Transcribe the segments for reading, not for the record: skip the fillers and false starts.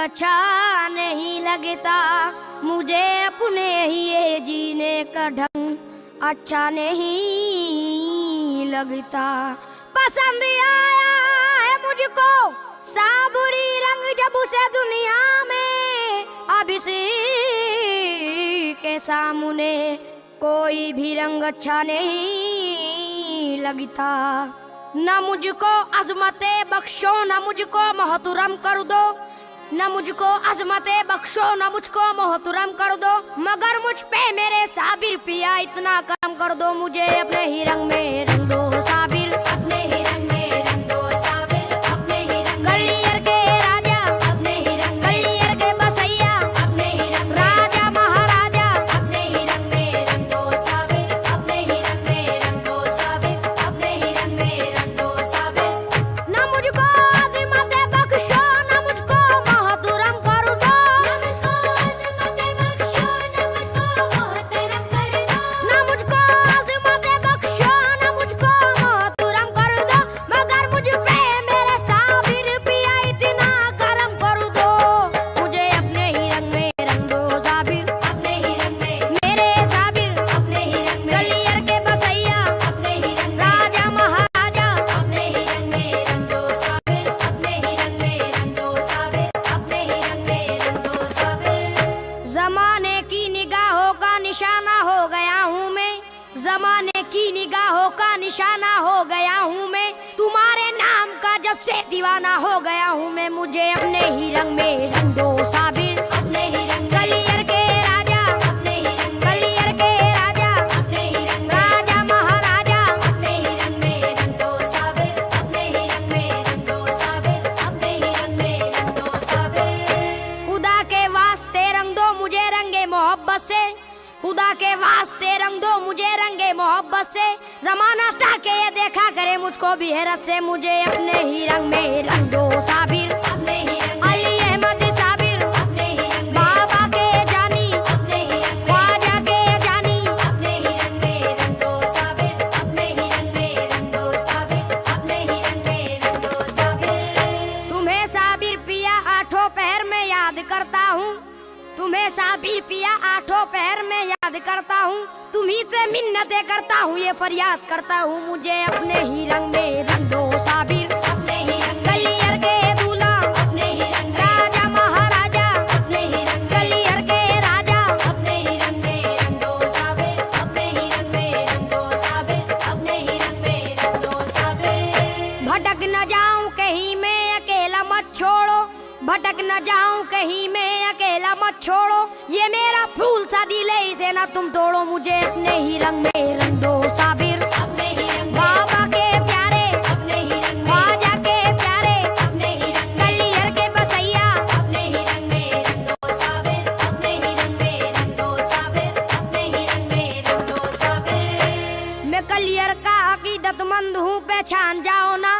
अच्छा नहीं लगता, मुझे अपने ही ये जीने का ढंग अच्छा नहीं लगता। पसंद आया है मुझको साबुरी रंग जब उसे दुनिया में, अब इसी के सामने कोई भी रंग अच्छा नहीं लगता। न मुझको अजमते बख्शो न मुझको मोहतरम कर दो, न मुझको अजमते बख्शो न मुझको मोहतरम कर दो, मगर मुझ पे मेरे साबिर पिया इतना करम कर दो, मुझे अपने ही रंग में रंग दो साबिर, अपने ही रंग में रंग दो साबिर, अपने ही रंग। गलियर के राजा अपने ही रंग, गलियर के बसैया अपने ही रंग, राजा महाराजा अपने ही रंग में रंग दो साबिर, अपने ही रंग में रंग दो साबिर, अपने ही रंग में रंग दो साबिर। न मुझको अज़मत बख्शो न मुझको मोहतरम कर दो, न मुझको अज़मत बख्शो न मुझको मोहतरम कर दो, मगर मुझ पे मेरे साबिर पिया इतना करम कर दो, मुझे अपने ही रंग में रंग दो साबिर, अपने ही रंग में मेरे साबिर, अपने ही रंग में। गलियर के बसैया अपने ही रंग, राजा महाराजा अपने ही रंग में रंग दो साबिर, अपने ही रंग में रंग दो साबिर, अपने ही रंग में रंग दो साबिर। जमाने की निगाहों का निशाना हो गया हूँ मैं, जमाने की निगाहों का निशाना हो गया हूँ मैं, तुम्हारे नाम का जब से दीवाना हो गया हूँ मैं, मुझे अपने ही रंग में रंग दो साबिर, अपने ही रंग। गलियर के राजा अपने ही रंग, गलियर के राजा अपने ही रंग, राजा महाराजा अपने ही रंग में रंग दो साबिर, अपने ही रंग में रंग दो साबिर, अपने ही रंग में रंग दो साबिर। खुदा के वास्ते रंग दो मुझे रंगे मोहब्बत से, खुदा के वास्ते रंग दो मुझे रंगे मोहब्बत से, जमाना ताके ये देखा करे मुझको भी हैरत से, मुझे अपने ही रंग में रंग दो साबिर, अपने ही रंग। अली अहमद साबिर अपने ही रंग, बाबा के जानी अपने ही रंग, ख्वाजा के जानी अपने ही रंग में रंग दो साबिर, अपने ही रंग में रंग दो साबिर, अपने ही रंग में रंग दो साबिर। तुम्हें साबिर पिया आठों पहर में याद करता हूँ, तुम्हें साबिर पिया आठों पहर में याद करता हूँ, तुम्ही से मिन्नतें करता हूँ, ये फरियाद करता हूँ, मुझे अपने ही रंग में रंग दो साबिर, अपने ही रंग। गलियर के दूल्हा अपने ही रंग, राजा महाराजा अपने ही रंग, गलियर के राजा अपने ही रंग में रंग दो साबिर, अपने ही रंग में रंग दो साबिर, अपने ही रंग में रंग दो साबिर। भटक न जाऊं कहीं मैं अकेला मत छोड़ो, भटक न जाऊं कहीं मैं अकेला मत छोड़ो, ये मेरा फूल सा दिल है इसे ना तुम तोड़ो, मुझे अपने ही रंग में रंग दो साबिर, अपने ही रंग। बाबा के प्यारे अपने ही रंग, ख्वाजा के प्यारे अपने ही रंग, गलियर के बसैया अपने ही रंग में रंग दो साबिर, अपने ही रंग में रंग दो साबिर, अपने ही रंग में रंग दो साबिर। मैं गलियर का अकीदतमंद हूँ पहचान जाओ ना,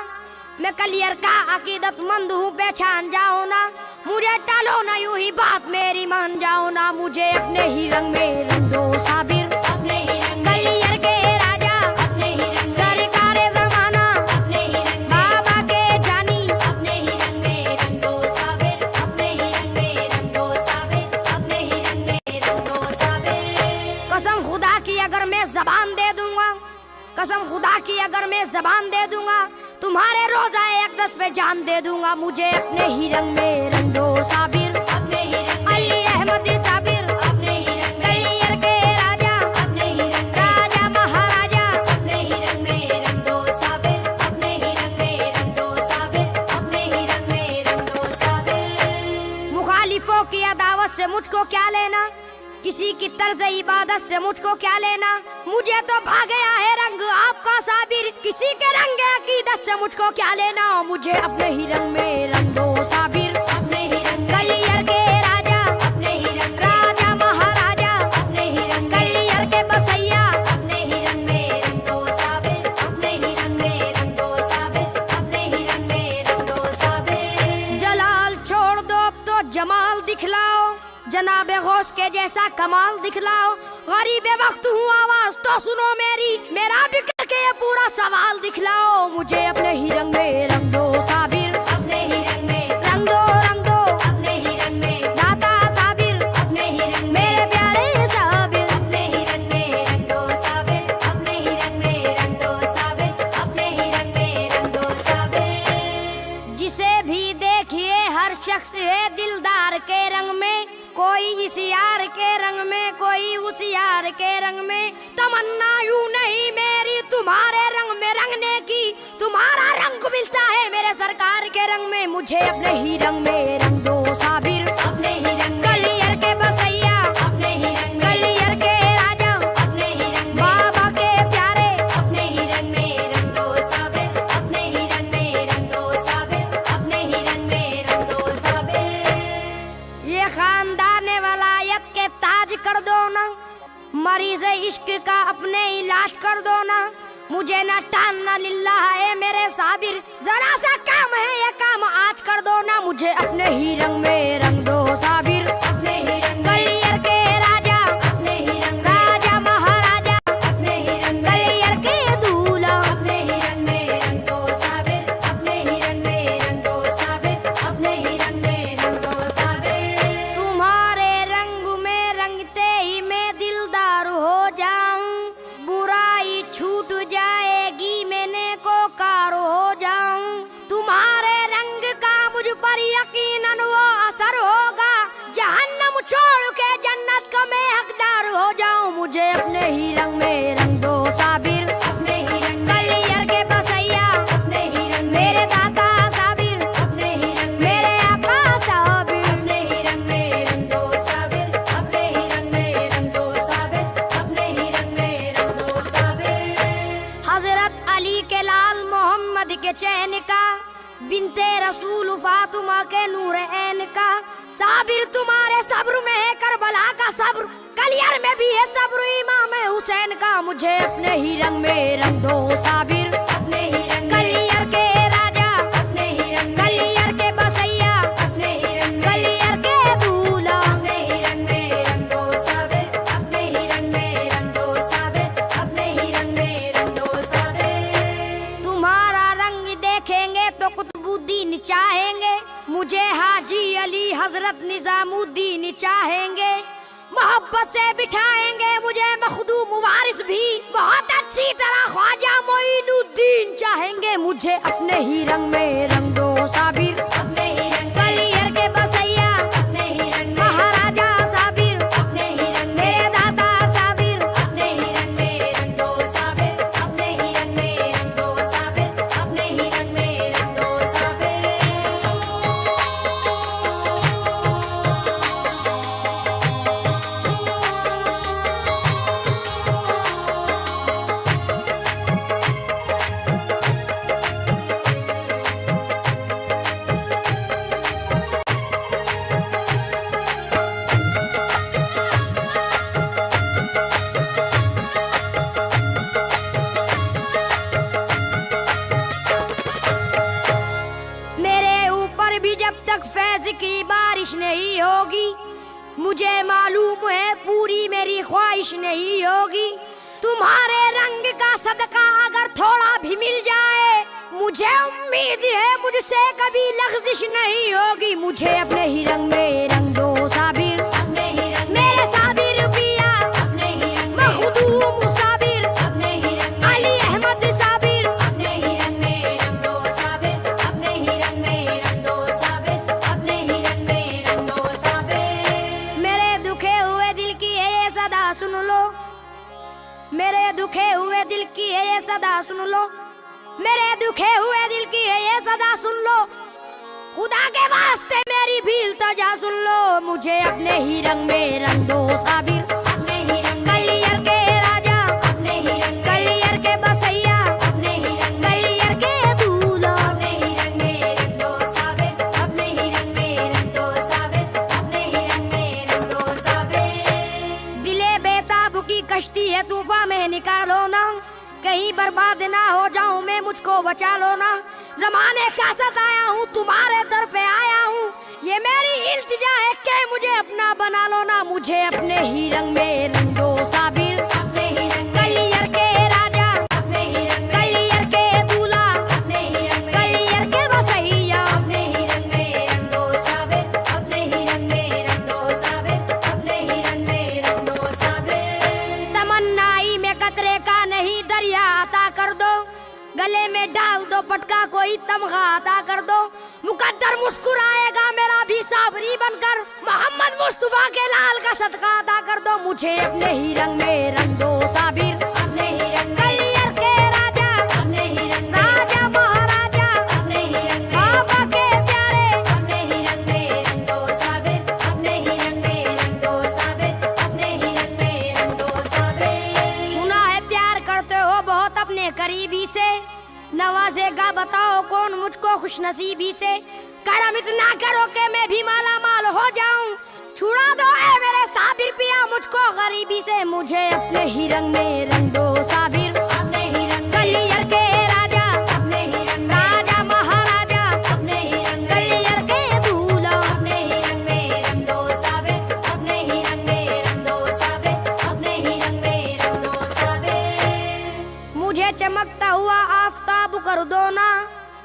मैं कलियर का अकीदतमंद हूँ पहचान जाओ ना, मुझे टालो ना यूं ही बात मेरी मान जाओ ना, मुझे अपने ही रंग में रंग दो साबिर, अपने ही रंग। गलियर के राजा अपने ही रंग, सरकारे ज़माना अपने ही रंग, बाबा के जानी अपने ही रंग में रंग दो साबिर, अपने ही रंग में रंग दो साबिर, अपने ही रंग में रंग दो साबिर। कसम खुदा की अगर मैं जबान दे दूंगा, कसम खुदा की अगर मैं जबान दे दूंगा, तुम्हारे रोजा अक़दस पे जान दे दूंगा, मुझे अपने ही रंग में रंग दो साबिर, अपने ही रंग। अली अहमद साबिर अपने ही रंग, गलियर के राजा अपने ही रंग, राजा महाराजा अपने ही रंग में रंग दो साबिर, अपने ही रंग में रंग दो साबिर, अपने ही रंग में रंग दो साबिर। मुखालिफों की अदावत से मुझको क्या लेना, किसी की तर्ज इबादत से मुझको क्या लेना, मुझे तो भा गया है रंग आपका साबिर, किसी के रंग अकीदत से मुझको क्या लेना, मुझे अपने ही रंग में रंग दो साबिर, अपने ही रंग। गलियर के राजा अपने ही रंग, राजा महाराजा अपने ही रंग, गलियर के बसैया अपने ही रंग में रंग दो साबिर, अपने ही रंग में रंग दो साबिर, अपने ही रंग में रंग दो साबिर। जलाल छोड़ दो अब तो जमाल दिखलाओ, जनाबे गौस के जैसा कमाल दिखलाओ, गरीब वक्त हूँ आवाज तो सुनो मेरी, मेरा भी करके ये पूरा सवाल दिखलाओ, मुझे अपने ही रंग में रंग दो साबिर, अपने ही रंग में रंग दो अपने ही देखिए हर शख्स है दिलदार के रंग में, कोई इस यार के रंग में, कोई उस यार के रंग में। तमन्ना यूं नहीं मेरी तुम्हारे रंग में रंगने की, तुम्हारा रंग मिलता है मेरे सरकार के रंग में। मुझे अपने ही रंग में रंग दो साबिर, अपने ही रंग में। गलियर के बसैया अपने ही रंग में, गलियर के राजा अपने ही रंग में, बाबा के प्यारे अपने ही रंग में रंग दो साबिर, अपने ही रंग में रंग दो साबिर, अपने ही रंग में रंग दो साबिर। ये खानदान वलायत के ताज कर दो ना, मरीज इश्क का अपने इलाज कर दो ना। मुझे न टालना लिल्ला है मेरे साबिर, जरा सा काम है ये काम आज कर दो ना। मुझे अपने ही रंग में रंग दो साबिर, अपने ही रंग। गलियर के राजा अपने ही रंग, राजा महाराजा अपने ही रंग, गलियर के दूल्हा अपने ही रंग में रंग दो साबिर, अपने ही रंग में रंग दो साबिर, अपने ही रंग में रंग दो साबिर। तुम्हारे रंग में रंगते ही मैं दिलदार हो जाऊं, बुराई छूट जाएगी मैंने को कार हो जाऊं। तुम्हारे रंग का मुझ पर यकीनन वो असर होगा, जहन्नम छोड़ के जन्नत का मैं हकदार हो जाऊं। मुझे अपने ही रंग में रंग दो साबिर, अपने ही रंग। गलियर के बसैया अपने ही रंग, मेरे दाता साबिर अपने ही रंग, मेरे आका साबिर अपने ही रंग में रंग दो साबिर, अपने ही रंग में रंग दो साबिर, अपने ही रंग में रंग दो साबिर। हजरत अली के लाल मोहम्मद के चैन का, बिनते रसूल फातिमा के नूर ऐन का, साबिर तुम्हारे सब्र में है करबला का सब्र, गलियर में भी है सब्र इमाम हुसैन का। मुझे अपने ही रंग में रंग दो साबिर, अपने ही रंग। गलियर के राजा अपने ही रंग, गलियर के बसैया अपने ही रंग, गलियर के दूल्हा अपने ही रंग में रंग दो साबिर, अपने ही रंग में रंग दो साबिर, अपने ही रंग में रंग दो साबिर। तुम्हारा रंग देखेंगे तो कुतुबुद्दीन चाहेंगे, मुझे हाजी अली हजरत निजामुद्दीन चाहेंगे। मोहब्बत से बिठाएंगे मुझे मखदूम वारिस भी, बहुत अच्छी तरह ख्वाजा मोइनुद्दीन चाहेंगे। मुझे अपने ही रंग में रंग दो साबिर, अपने ही रंग। गलियर के बसैया अपने ही रंग, महाराजा साबिर अपने ही रंग, मेरे दाता साबिर अपने ही रंग में रंग दो साबिर, अपने ही रंग में रंग दो साबिर, अपने ही रंग में रंग दो साबिर। मेरे ऊपर भी जब तक फैज की बारिश नहीं होगी, मुझे मालूम है पूरी मेरी ख्वाहिश नहीं होगी। तुम्हारे रंग का सदका अगर थोड़ा भी मिल जाए, मुझे उम्मीद है मुझसे कभी लग़्ज़िश नहीं होगी। मुझे अपने ही रंग में रंग दो साबिर, अपने ही रंग। मेरे साबिर पिया अपने ही रंग, मखदूम साबिर अपने ही रंग, अली अहमद साबिर अपने ही रंग में रंग दो साबिर, अपने ही रंग में रंग दो साबिर, अपने ही रंग में रंग दो साबिर। मेरे दुखे हुए दिल की है ये सदा सुन लो, मेरे दुखे हुए दिल की है ये सदा सुन लो, मेरे दुखे हुए दिल की है ये सदा सुन लो। खुदा के वास्ते मेरी भी इल्तिजा सुन लो। मुझे अपने ही रंग में रंग दो साबिर, अपने ही रंग। गलियर के राजा अपने ही रंग, गलियर के बसैया अपने ही रंग, गलियर के दूल्हा अपने ही रंग में रंग दो साबिर, अपने ही रंग में रंग दो साबिर, अपने ही रंग में रंग दो साबिर। दिले बेताब की कश्ती है तूफान में निकालो ना, कहीं बर्बाद ना हो जाऊं मैं, मुझको बचा लो ना। जमाने का साथ आया हूँ तुम्हारे दर पे आया हूँ, ये मेरी इल्तिजा है कि मुझे अपना बना लो ना। मुझे अपने ही रंग में रंग दो साबिर, अपने ही रंग। गलियर के राजा अपने ही रंग, गलियर के दूल्हा अपने ही रंग, गलियर के बसैया अपने ही रंग में रंग दो साबिर, अपने ही रंग में रंग दो साबिर, अपने ही रंग में रंग दो साबिर। तमन्नाई में कतरे का नहीं दरिया अता कर दो, गले में डाल दो पटका कोई तमगा अता कर दो। मुकद्दर मुकद्दर मुस्कुराएगा मेरा भी साबरी बनकर। मोहम्मद मुस्तफा के लाल का सदका अदा कर दो, मुझे अपने ही रंग में रंग दो साबिर। अपने ही रंग कलियर के राजा, अपने ही रंग राजा महाराजा, अपने ही रंग बाबा के प्यारे, अपने ही रंग में रंग दो साबिर। अपने ही रंग में रंग दो साबिर, अपने ही रंग में रंग दो साबिर। सुना है प्यार करते हो बहुत अपने करीबी से, नवाजेगा बताओ कौन मुझको खुशनसीबी से। करम इतना करो कि मैं भी माला माल हो जाऊं, छुड़ा दो ए मेरे साबिर पिया मुझको गरीबी से। मुझे अपने ही रंग में रंग दो साबिर। अपने ही रंग कलियर के राजा, अपने ही रंग राजा महाराजा, अपने ही रंग कलियर के दूल्हा, अपने ही रंग में रंग दो साबिर। अपने ही रंग में रंग दो साबिर, अपने ही रंग में रंग दो साबिर। मुझे चमकता हुआ आफताब कर दो ना,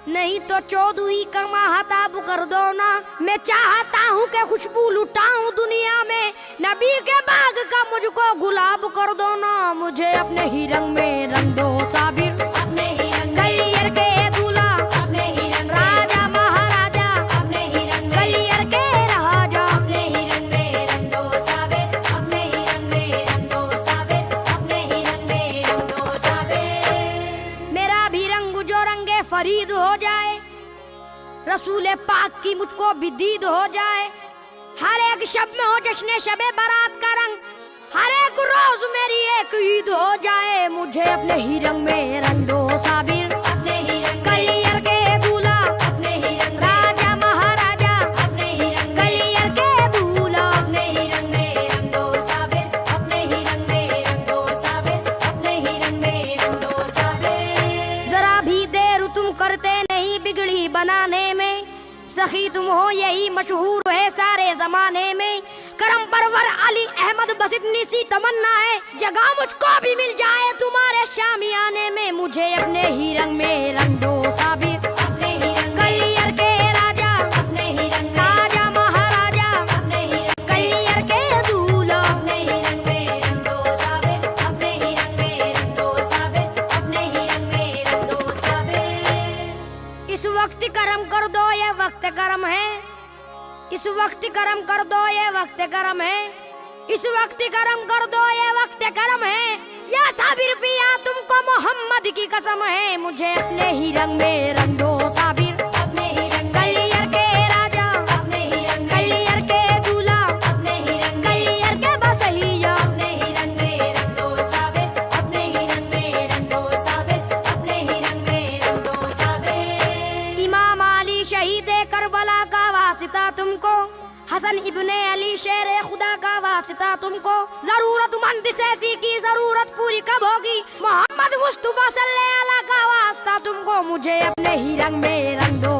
नहीं तो चौदहवीं का महताब कर दो ना। मैं चाहता हूँ कि खुशबू लुटाऊं दुनिया में, नबी के बाग का मुझको गुलाब कर दो ना। मुझे अपने ही रंग में रंग दो साबिर। अपने ही रंग कलियर के दूल्हा, अपने ही रंग राजा महाराजा, अपने ही रंग कलियर के राजा, अपने ही रंग में रंग दो साबिर। अपने ही रंग में रंग दो साबिर, अपने ही रंग में रंग दो साबिर। मेरा भी रंग जो रंगे फरीद हो जाए, रसूले पाक की मुझको भी दीद हो जाए। हर एक शब में हो जश्न शबे बारात का रंग, हर एक रोज मेरी एक ईद हो जाए। मुझे अपने ही रंग में रंग दो साबिर। अपने ही रंग कलियर के दूल्हा, अपने ही रंग राजा महाराजा, अपने ही रंग कलियर के दूल्हा, अपने ही रंग में रंग दो साबिर। अपने ही रंग में रंग दो साबिर, अपने ही रंग में रंग दो साबिर। जरा भी देर तुम करते नहीं बिगड़ी बनाने में, सखी तुम हो यही मशहूर है सारे जमाने में। करम परवर अली अहमद बस इतनी सी तमन्ना है, जगह मुझको भी मिल जाए तुम्हारे शामियाने में। मुझे अपने ही रंग में रंग दो साबिर। अपने ही रंग कलियर के राजा, अपने ही रंग राजा महाराजा, अपने ही रंग कलियर के दूल्हा, अपने ही रंग में रंग दो साबिर। अपने ही रंग में रंग दो साबिर, अपने ही रंग में रंग दो साबिर। इस वक्त करम कर दो ये वक्त करम है, इस वक्त करम कर दो ये वक्त करम है, इस वक्त करम कर दो ये वक्त करम है। या साबिर पिया तुमको मोहम्मद की कसम है। मुझे अपने ही रंग में रंग दो साबिर। अपने ही रंग कलियर के राजा, अपने ही रंग कलियर के दूल्हा, अपने ही रंग कलियर के बसैया, अपने ही रंग में रंग दो साबिर। अपने ही रंग में रंग दो साबिर, अपने ही रंग में रंग दो साबिर। इमाम अली शहीद करबला का वासिता तुमको, हसन इब्ने अली शेर खुदा का वासिता तुमको। जरूरतमंद सैफी की जरूरत पूरी कब होगी, मोहम्मद मुस्तफा सल्लल्लाहु अलैहि का वास्ता तुमको। मुझे अपने ही रंग में रंग दो